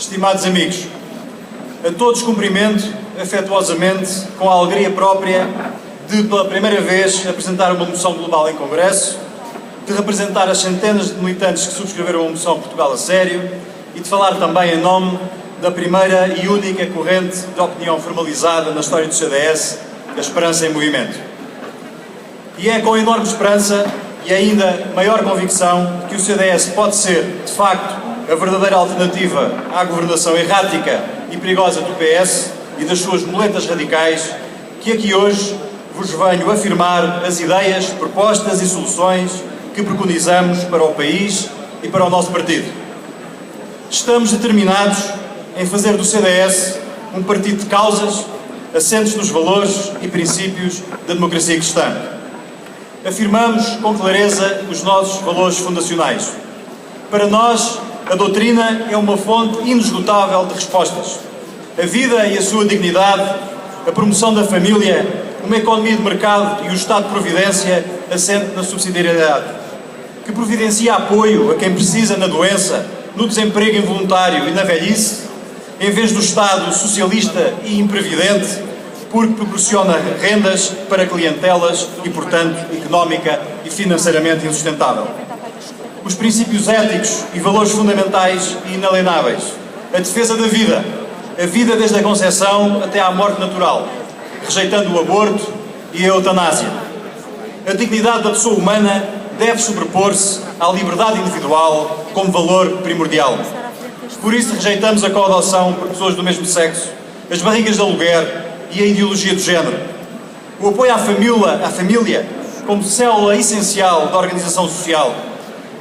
estimados amigos, a todos cumprimento afetuosamente, com a alegria própria de, pela primeira vez, apresentar uma moção global em Congresso, de representar as centenas de militantes que subscreveram a moção Portugal a Sério e de falar também em nome da primeira e única corrente de opinião formalizada na história do CDS, a Esperança em Movimento. E é com enorme esperança e ainda maior convicção que o CDS pode ser, de facto, a verdadeira alternativa à governação errática e perigosa do PS e das suas muletas radicais, que aqui hoje vos venho afirmar as ideias, propostas e soluções que preconizamos para o país e para o nosso partido. Estamos determinados em fazer do CDS um partido de causas, assentes nos valores e princípios da democracia cristã. Afirmamos com clareza os nossos valores fundacionais. Para nós, a doutrina é uma fonte inesgotável de respostas. A vida e a sua dignidade, a promoção da família, uma economia de mercado e o Estado de Providência assente na subsidiariedade, que providencia apoio a quem precisa na doença, no desemprego involuntário e na velhice, em vez do Estado socialista e imprevidente, porque proporciona rendas para clientelas e, portanto, económica e financeiramente insustentável. Os princípios éticos e valores fundamentais e inalienáveis, a defesa da vida, a vida desde a concepção até à morte natural, rejeitando o aborto e a eutanásia. A dignidade da pessoa humana deve sobrepor-se à liberdade individual como valor primordial. Por isso rejeitamos a coadoção por pessoas do mesmo sexo, as barrigas de aluguer e a ideologia do género. O apoio à família como célula essencial da organização social.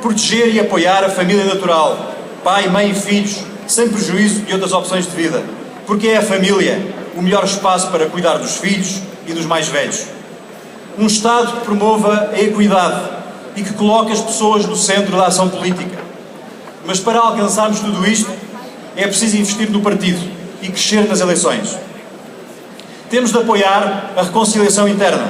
Proteger e apoiar a família natural, pai, mãe e filhos, sem prejuízo de outras opções de vida, porque é a família o melhor espaço para cuidar dos filhos e dos mais velhos. Um Estado que promova a equidade e que coloque as pessoas no centro da ação política. Mas para alcançarmos tudo isto, é preciso investir no partido e crescer nas eleições. Temos de apoiar a reconciliação interna.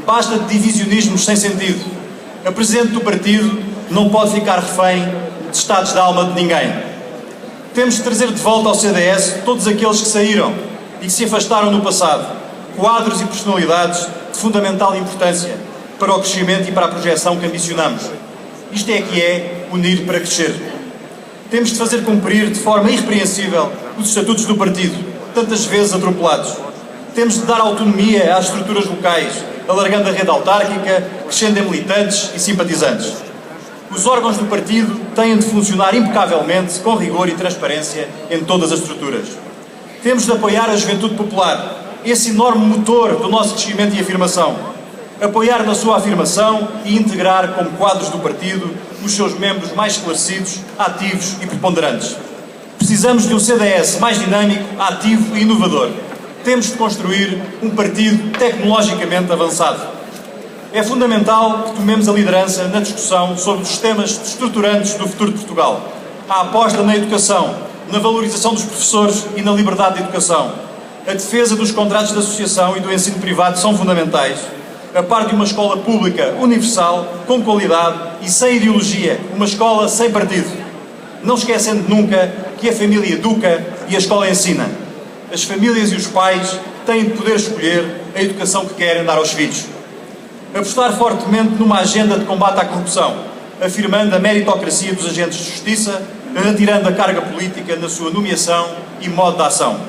Basta de divisionismos sem sentido. A presidente do partido não pode ficar refém de estados de alma de ninguém. Temos de trazer de volta ao CDS todos aqueles que saíram e que se afastaram no passado, quadros e personalidades de fundamental importância para o crescimento e para a projeção que ambicionamos. Isto é que é unir para crescer. Temos de fazer cumprir de forma irrepreensível os estatutos do partido, tantas vezes atropelados. Temos de dar autonomia às estruturas locais, alargando a rede autárquica, crescendo em militantes e simpatizantes. Os órgãos do partido têm de funcionar impecavelmente, com rigor e transparência em todas as estruturas. Temos de apoiar a juventude popular, esse enorme motor do nosso crescimento e afirmação. Apoiar na sua afirmação e integrar como quadros do partido os seus membros mais esclarecidos, ativos e preponderantes. Precisamos de um CDS mais dinâmico, ativo e inovador. Temos de construir um partido tecnologicamente avançado. É fundamental que tomemos a liderança na discussão sobre os temas estruturantes do futuro de Portugal. A aposta na educação, na valorização dos professores e na liberdade de educação. A defesa dos contratos de associação e do ensino privado são fundamentais, a par de uma escola pública universal, com qualidade e sem ideologia, uma escola sem partido. Não esquecendo nunca que a família educa e a escola ensina. As famílias e os pais têm de poder escolher a educação que querem dar aos filhos. Apostar fortemente numa agenda de combate à corrupção, afirmando a meritocracia dos agentes de justiça, retirando a carga política na sua nomeação e modo de ação.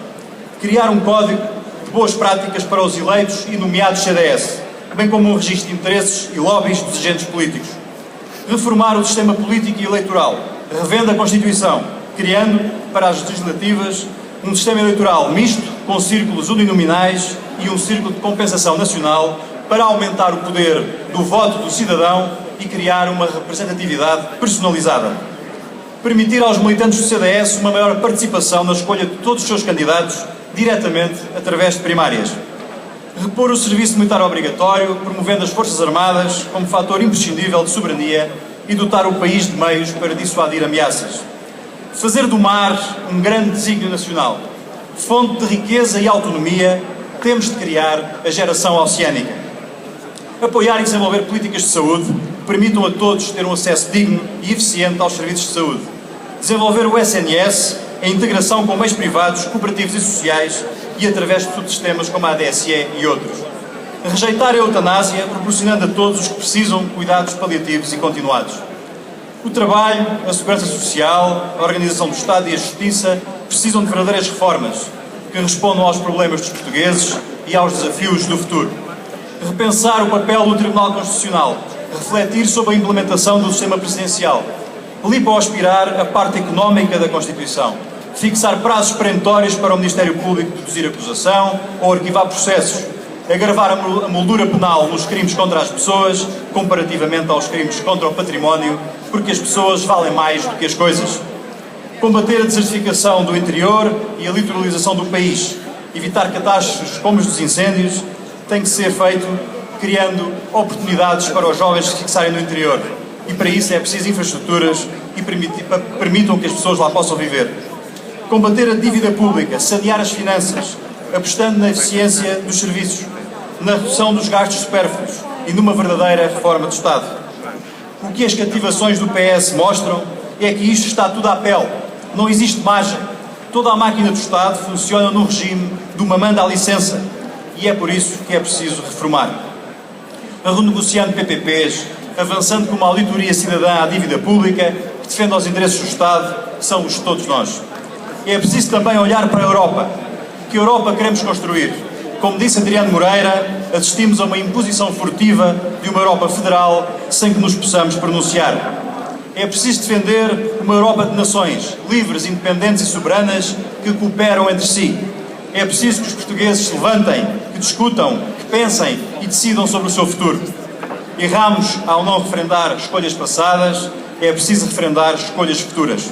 Criar um código de boas práticas para os eleitos e nomeados CDS, bem como um registro de interesses e lobbies dos agentes políticos. Reformar o sistema político e eleitoral, revendo a Constituição, criando, para as legislativas, um sistema eleitoral misto, com círculos uninominais e um círculo de compensação nacional, para aumentar o poder do voto do cidadão e criar uma representatividade personalizada. Permitir aos militantes do CDS uma maior participação na escolha de todos os seus candidatos, diretamente através de primárias. Repor o serviço militar obrigatório, promovendo as Forças Armadas como fator imprescindível de soberania e dotar o país de meios para dissuadir ameaças. Fazer do mar um grande desígnio nacional, fonte de riqueza e autonomia, temos de criar a geração oceânica. Apoiar e desenvolver políticas de saúde que permitam a todos ter um acesso digno e eficiente aos serviços de saúde. Desenvolver o SNS a integração com meios privados, cooperativos e sociais e através de subsistemas como a ADSE e outros. Rejeitar a eutanásia, proporcionando a todos os que precisam cuidados paliativos e continuados. O trabalho, a segurança social, a organização do Estado e a justiça precisam de verdadeiras reformas que respondam aos problemas dos portugueses e aos desafios do futuro. Repensar o papel do Tribunal Constitucional, refletir sobre a implementação do sistema presidencial, lipoaspirar a parte económica da Constituição, fixar prazos perentórios para o Ministério Público deduzir acusação ou arquivar processos, agravar a moldura penal nos crimes contra as pessoas, comparativamente aos crimes contra o património, porque as pessoas valem mais do que as coisas. Combater a desertificação do interior e a litoralização do país, evitar catástrofes como os dos incêndios, tem que ser feito criando oportunidades para os jovens se fixarem no interior. E para isso é preciso infraestruturas que permitam que as pessoas lá possam viver. Combater a dívida pública, sanear as finanças, apostando na eficiência dos serviços, na redução dos gastos supérfluos e numa verdadeira reforma do Estado. O que as cativações do PS mostram é que isto está tudo à pele. Não existe margem. Toda a máquina do Estado funciona no regime de uma manda à licença. E é por isso que é preciso reformar. Renegociando PPPs, avançando com uma auditoria cidadã à dívida pública, que defenda os interesses do Estado, que são os de todos nós. É preciso também olhar para a Europa. Que Europa queremos construir? Como disse Adriano Moreira, assistimos a uma imposição furtiva de uma Europa federal sem que nos possamos pronunciar. É preciso defender uma Europa de nações, livres, independentes e soberanas, que cooperam entre si. É preciso que os portugueses se levantem, que discutam, que pensem e decidam sobre o seu futuro. Erramos ao não referendar escolhas passadas, é preciso referendar escolhas futuras.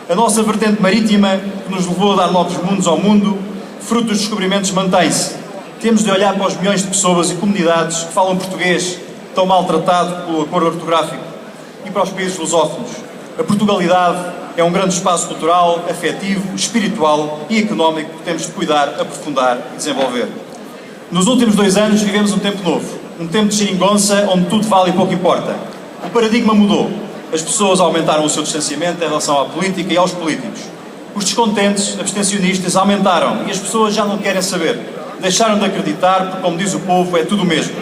A nossa vertente marítima, que nos levou a dar novos mundos ao mundo, fruto dos descobrimentos, mantém-se. Temos de olhar para os milhões de pessoas e comunidades que falam português, tão maltratado pelo acordo ortográfico, e para os países lusófonos. A Portugalidade é um grande espaço cultural, afetivo, espiritual e económico que temos de cuidar, aprofundar e desenvolver. Nos últimos 2 anos vivemos um tempo novo, um tempo de geringonça onde tudo vale e pouco importa. O paradigma mudou. As pessoas aumentaram o seu distanciamento em relação à política e aos políticos. Os descontentes, abstencionistas, aumentaram e as pessoas já não querem saber. Deixaram de acreditar porque, como diz o povo, é tudo o mesmo.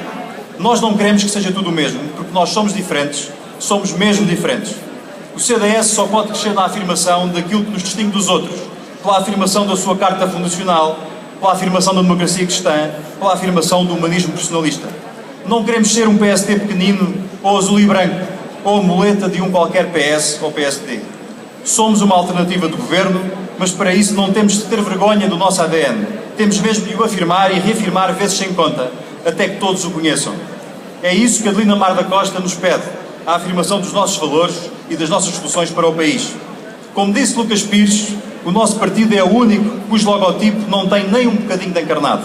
Nós não queremos que seja tudo o mesmo, porque nós somos diferentes, somos mesmo diferentes. O CDS só pode crescer na afirmação daquilo que nos distingue dos outros, pela afirmação da sua carta fundacional, pela afirmação da democracia cristã, pela afirmação do humanismo personalista. Não queremos ser um PSD pequenino, ou azul e branco, ou a muleta de um qualquer PS ou PSD. Somos uma alternativa de governo, mas para isso não temos de ter vergonha do nosso ADN. Temos mesmo de o afirmar e reafirmar vezes sem conta, até que todos o conheçam. É isso que Adelina Mar da Costa nos pede, a afirmação dos nossos valores e das nossas soluções para o país. Como disse Lucas Pires, o nosso partido é o único cujo logotipo não tem nem um bocadinho de encarnado.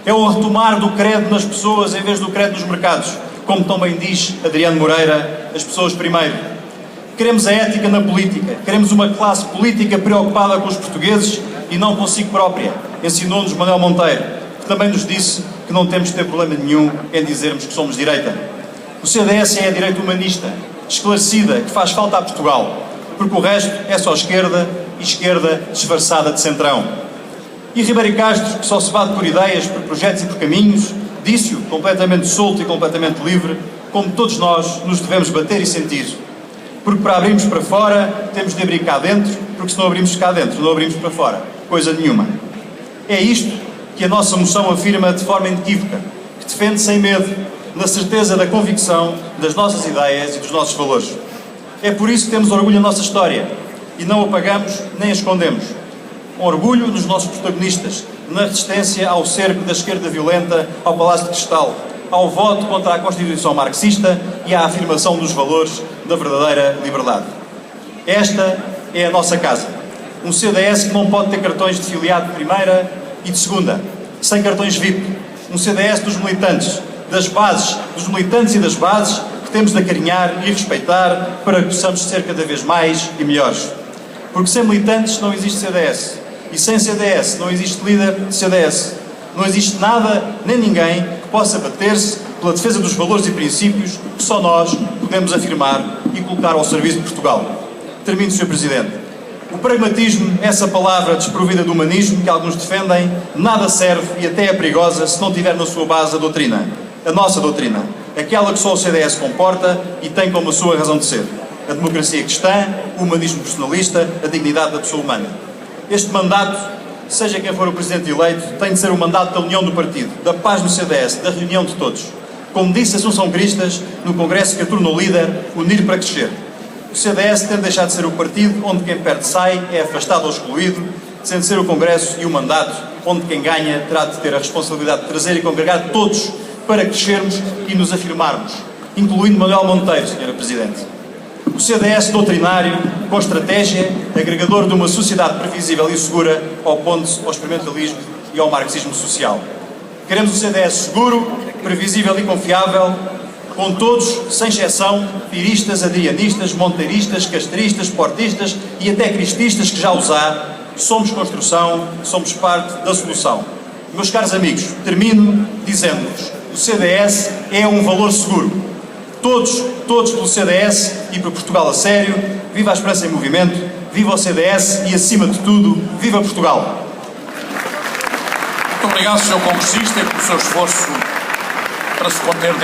É o retomar do credo nas pessoas em vez do credo nos mercados, como também diz Adriano Moreira, as pessoas primeiro. Queremos a ética na política, queremos uma classe política preocupada com os portugueses e não consigo própria, ensinou-nos Manuel Monteiro, que também nos disse que não temos de ter problema nenhum em dizermos que somos direita. O CDS é a direita humanista, esclarecida, que faz falta a Portugal, porque o resto é só esquerda e esquerda disfarçada de centrão. E Ribeiro Castro, que só se bate por ideias, por projetos e por caminhos, disse-o completamente solto e completamente livre, como todos nós nos devemos bater e sentir. Porque para abrirmos para fora, temos de abrir cá dentro, porque se não abrimos cá dentro, não abrimos para fora. Coisa nenhuma. É isto que a nossa moção afirma de forma inequívoca, que defende sem medo, na certeza da convicção das nossas ideias e dos nossos valores. É por isso que temos orgulho na nossa história e não apagamos nem a escondemos. Um orgulho nos nossos protagonistas, na resistência ao cerco da esquerda violenta ao Palácio de Cristal, ao voto contra a Constituição marxista e à afirmação dos valores da verdadeira liberdade. Esta é a nossa casa. Um CDS que não pode ter cartões de filiado de primeira e de segunda, sem cartões VIP. Um CDS dos militantes, das bases, dos militantes e das bases que temos de acarinhar e respeitar para que possamos ser cada vez mais e melhores. Porque sem militantes não existe CDS. E sem CDS não existe líder de CDS. Não existe nada, nem ninguém, que possa bater-se pela defesa dos valores e princípios que só nós podemos afirmar e colocar ao serviço de Portugal. Termino, Sr. Presidente. O pragmatismo, essa palavra desprovida de humanismo que alguns defendem, nada serve e até é perigosa se não tiver na sua base a doutrina, a nossa doutrina, aquela que só o CDS comporta e tem como a sua razão de ser: a democracia cristã, o humanismo personalista, a dignidade da pessoa humana. Este mandato, seja quem for o presidente eleito, tem de ser o mandato da união do partido, da paz no CDS, da reunião de todos. Como disse Assunção Cristas, no congresso que a tornou líder, unir para crescer. O CDS tem de deixar de ser o partido onde quem perde sai, é afastado ou excluído, sendo ser o congresso e o mandato onde quem ganha terá de ter a responsabilidade de trazer e congregar todos para crescermos e nos afirmarmos, incluindo Manuel Monteiro, Sra. Presidente. O CDS doutrinário, com estratégia, agregador de uma sociedade previsível e segura, opondo-se ao experimentalismo e ao marxismo social. Queremos um CDS seguro, previsível e confiável, com todos, sem exceção, piristas, adrianistas, monteiristas, castristas, portistas e até crististas, que já os há. Somos construção, somos parte da solução. Meus caros amigos, termino dizendo-vos: o CDS é um valor seguro. Todos pelo CDS e por Portugal a sério. Viva a Esperança em Movimento, viva o CDS e, acima de tudo, viva Portugal. Muito obrigado, Sr. Congressista, pelo seu esforço para se conter dentro